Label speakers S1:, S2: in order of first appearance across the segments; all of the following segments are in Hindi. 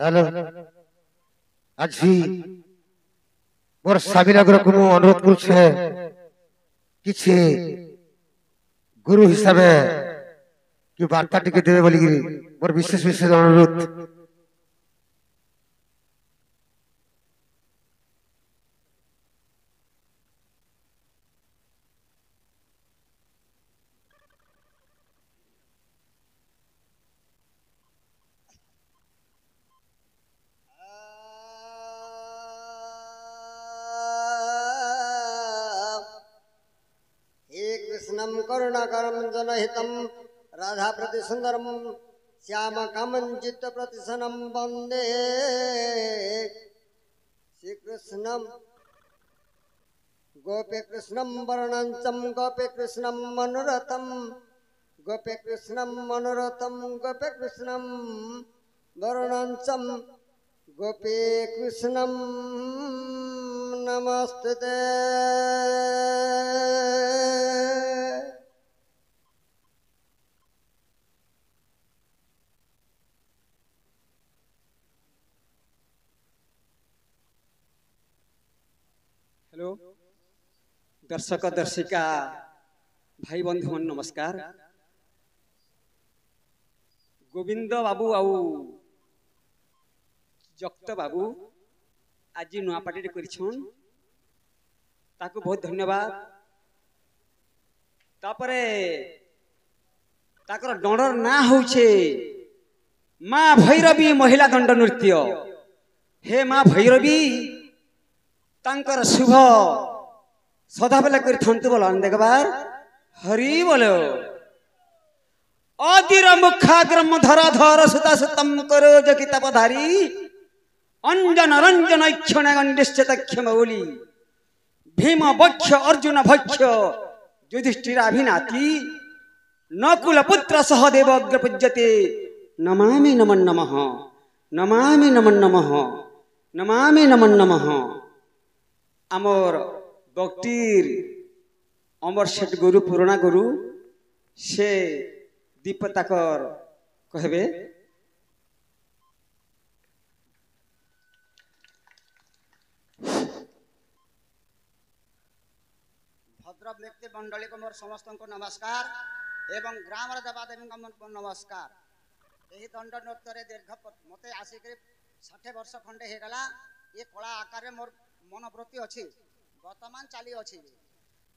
S1: हेलो आज मोर स्वामीनगर को मु अनुरोध करुछे किछि गुरु हिसाब कि वार्ता टिके देबे बोली मोर विशेष विशेष अनुरोध।
S2: कृष्णं करुणाकरं जनहितं राधा प्रति सुंदरम श्याम कामंचित प्रतिसनम वंदे श्री कृष्णम गोपे कृष्णम वर्णंचम गोपे कृष्णम मनोरथम गोपे कृष्णम मनोरथम गोपे कृष्णम वर्णंचम गोपे कृष्णम नमस्ते।
S3: हेलो दर्शक दर्शिका भाई बंधु मन नमस्कार। गोविंद बाबू आउ जक्त बाबू आज नुआ पार्टी करिछन ताको बहुत धन्यवाद। तापरे ताकर दंडर ना होउछे मां भैरवी महिला दंड नृत्य। हे मां भैरवी तांकर शुभ सदा बेला कर थंतु बोलन देखबार हरि बोलो अदिर मुखाग्रम धरा धर सुता सुतम करो जकितापधारी अंजन रंजन क्षण गंडिश्चित क्षमौली भीम वक्ष अर्जुन भक्ष युधिष्ठिराभिनाति नकुल पुत्र सहदेव अग्र पूज्यते नमामि नमः नमः नमामि नमः नमः नमामि नमः नमः। आमर बक्टीर अमर सेठ गुरु पुराणा गुरु से दीपताकर कहबे
S2: भद्र व्यक्ति मंडली को मोर समस्त को नमस्कार एवं ग्राम देवादेवी को नमस्कार। यही दंड नृत्य दीर्घ मत आसिक 60 वर्ष खंडे हो गला ये कला आकार मोर मनोवृत्ति अच्छी वर्तमान चली अच्छी।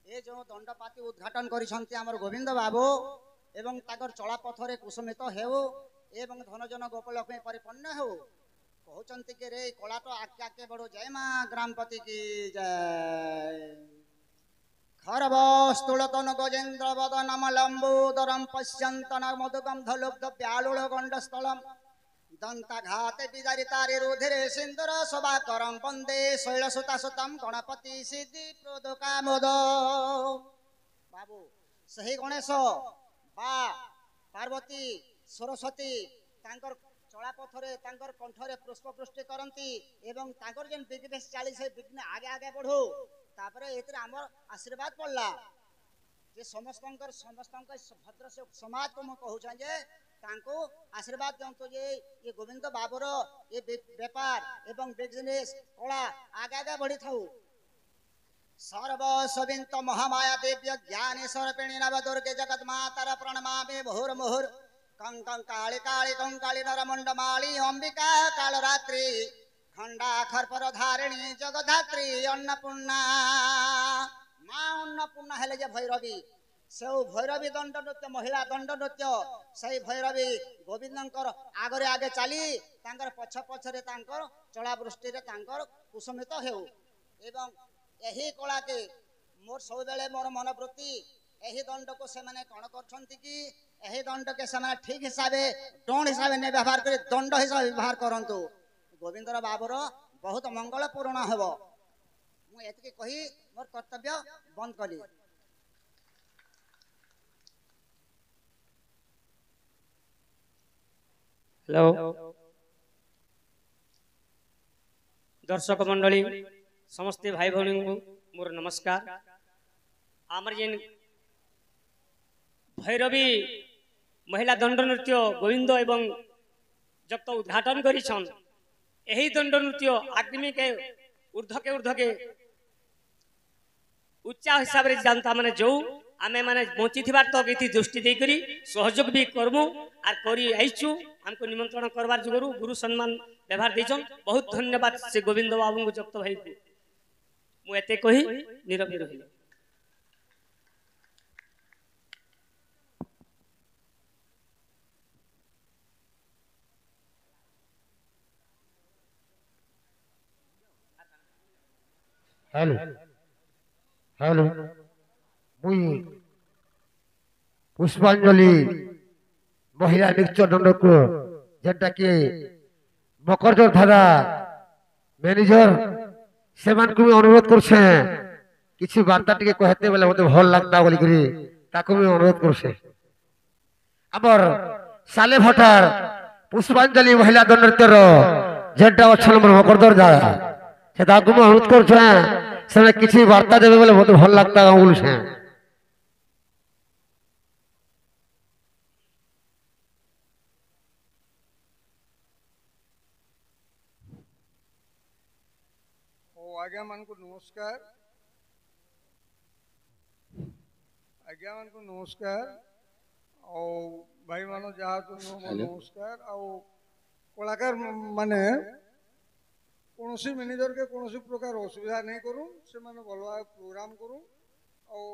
S2: ये जो दंडपाती उद्घाटन कर गोविंद बाबू एवं ताकर चला पथरे कुसुमित हो एवं धनजन गोपलक्ष्मी परिपन्न हो कहते कि रे कला तो आके आके बढ़ो। जय माँ ग्रामपति की जय। खरवस्तुलतन गजेन्द्र वदनम लंबोदरम पश्यन्तन मधुगंध लुब्ध व्यालुल गंडस्थलम दंताघाते विदारितारे रुधिरे सिंदूर शोभाकरम वंदे शैलसुता सुतम गणपति सिद्धि प्रदोकामोद। बाबू सही गणेश बा पार्वती सरस्वती तांकर चला पथरे तांकर कंठरे पुष्प वृष्टि करती एवं तांकर जेन विघ्न चली से विघ्न आगे आगे बढ़ो तापरे एतिर हमर आशीर्वाद पड़ला जे समस्त भद्र से समाज को मैं कहूँ जे तांको आशीर्वाद दिंतु जे ये गोविंद बाबूर ये व्यापार एवं बिजनेस कला आगे आगे बढ़ी था। सर्वस्विंत महामाया दिव्य ज्ञानी सर्पिणी नव दुर्गे जगत मातर प्रणमामि मुहुर मुहुर कंकं काली काली कंकाली नरमुंडमाली अंबिका कालरात्रि खंडा खरपर धारिणी जगधात्री अन्नपूर्णा माँ अन्नपूर्णा हेले जे भैरवी से भैरवी दंड नृत्य महिला दंड नृत्य से भैरवी गोविंदंकर आगरे आगे चली तांकर पछ पछरे तांकर चला वृष्टि रे तांकर कुसुमित हेउ एवं यही कला के मोर सब बेले मोर मनोवृत्ति यही दंड को से माने कौन करछंती कि यही दंड के से माने ठीक हिसाबे दंड हिसाबे ने व्यवहार करे दंड हिसाबे व्यवहार करंतु गोविंदर बाबूर बहुत मंगल पूर्ण हेबो। मु एतके कही मोर कर्तव्य बंद कली।
S4: हेलो दर्शक मंडली समस्ते भाई भौणी मोर नमस्कार। आमर जेन भैरवी महिला दंड नृत्य गोविंद एवं जब तो उद्घाटन करिछन यही दंड नृत्य अग्नि के ऊर्ध्व के उच्चा हिसाब से जानता माने जो आमे माने बंची थिबार तो इति दृष्टि दे करी सहयोग भी करमु आर करी आइछु हमको निमंत्रण करबार जुगरु गुरु सम्मान व्यवहार देछन बहुत धन्यवाद से गोविंद बाबू को जप्त भाई को मु एते कही नीरव रहिली।
S1: हेलो हेलो मुई पुष्पांजलि महिला नृत्य दंड को जेटा कि मकरजोर धारा मैनेजर से अनुरोध करछे किसी वार्ता टिके कहते बेले मते भल लागता बोली करी ताको भी अनुरोध करछे हमर साले भटार पुष्पांजलि महिला दंड नृत्य रो जेटा अछन मकरजोर धारा से ताको भी अनुरोध करछे से किसी वार्ता देवे बोले मते भल लागता बोलछे।
S5: आज्ञा मान को नमस्कार आज्ञा मान को नमस्कार और भाई मानो जहाँ तो नमस्कार और कलाकार माने कौन सी मैनेजर के कौन सी प्रकार असुविधा नहीं करूँ से माने भल भाव प्रोग्राम करूँ और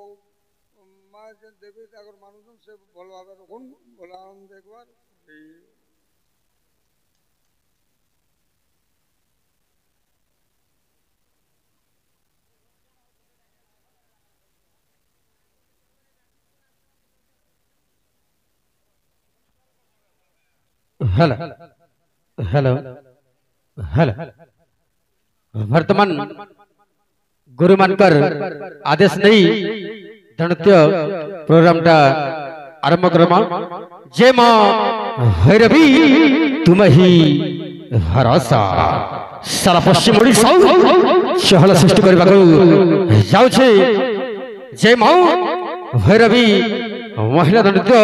S5: माँ देवी अगर मानुछन से भल भाव रखुन भल आनंद एक बार
S6: हेलो हेलो हेलो वर्तमान गुरु मानकर आदेश नहीं नृत्य प्रोग्राम टा आरंभ करमा जय मां भैरवी तुम ही भरोसा सारा पश्चिम ओडिशा चहल सृष्टि करबा जाऊ छे जय मां भैरवी महिला नृत्य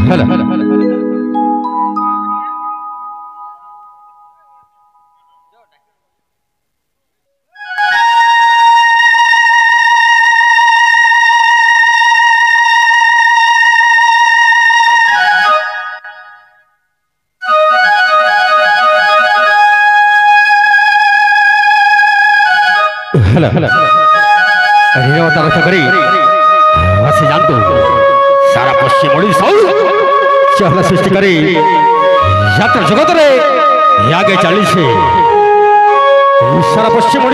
S6: हेलो हेलो हेलो अरे अवतार करी से जानतो सारा पश्चिम ओडिशा चहल सृष्टि करी यात्रा जगत रे आगे चली सारा पश्चिम ओडिशा।